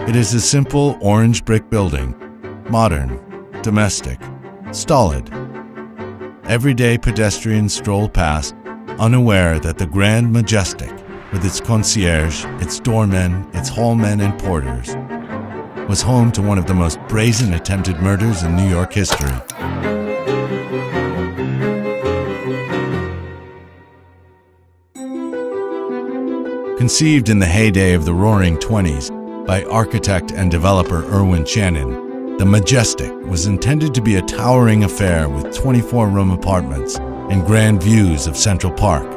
It is a simple orange brick building, modern, domestic, stolid. Everyday pedestrians stroll past, unaware that the Grand Majestic, with its concierge, its doormen, its hallmen and porters, was home to one of the most brazen attempted murders in New York history. Conceived in the heyday of the Roaring '20s by architect and developer Irwin Shannon, the Majestic was intended to be a towering affair with 24-room apartments and grand views of Central Park.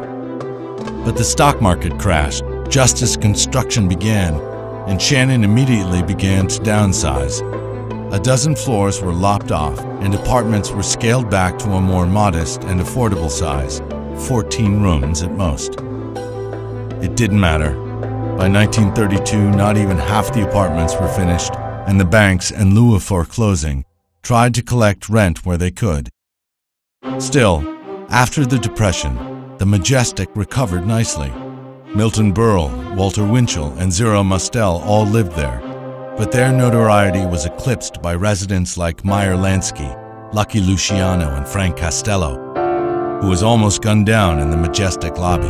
But the stock market crashed just as construction began, and Shannon immediately began to downsize. A dozen floors were lopped off, and apartments were scaled back to a more modest and affordable size, 14 rooms at most. It didn't matter. By 1932, not even half the apartments were finished, and the banks, in lieu of foreclosing, tried to collect rent where they could. Still, after the Depression, the Majestic recovered nicely. Milton Berle, Walter Winchell, and Zero Mostel all lived there, but their notoriety was eclipsed by residents like Meyer Lansky, Lucky Luciano, and Frank Costello, who was almost gunned down in the Majestic lobby.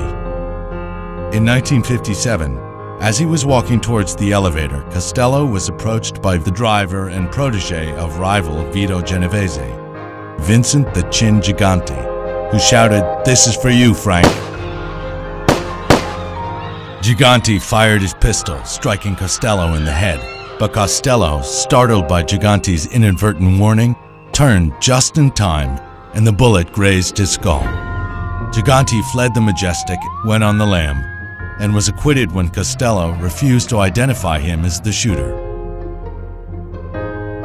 In 1957, as he was walking towards the elevator, Costello was approached by the driver and protege of rival Vito Genovese, Vincent the Chin Gigante, who shouted, "This is for you, Frank." Gigante fired his pistol, striking Costello in the head, but Costello, startled by Gigante's inadvertent warning, turned just in time, and the bullet grazed his skull. Gigante fled the Majestic, went on the lam, and was acquitted when Costello refused to identify him as the shooter.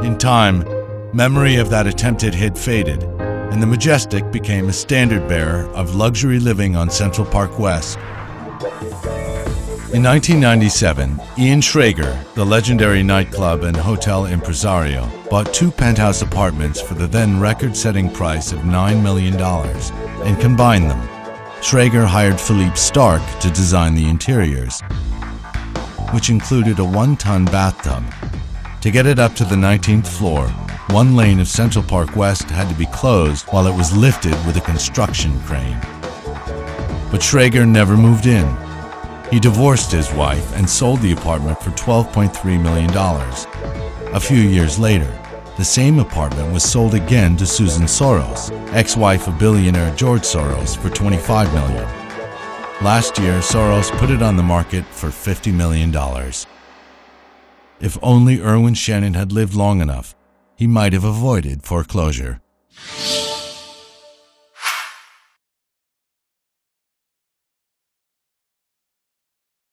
In time, memory of that attempted hit faded, and the Majestic became a standard-bearer of luxury living on Central Park West. In 1997, Ian Schrager, the legendary nightclub and hotel impresario, bought 2 penthouse apartments for the then record-setting price of $9 million and combined them. Schrager hired Philippe Starck to design the interiors, which included a 1-ton bathtub. To get it up to the 19th floor, one lane of Central Park West had to be closed while it was lifted with a construction crane. But Schrager never moved in. He divorced his wife and sold the apartment for $12.3 million. A few years later, the same apartment was sold again to Susan Soros, ex-wife of billionaire George Soros, for $25 million. Last year, Soros put it on the market for $50 million. If only Irwin Shannon had lived long enough, he might have avoided foreclosure.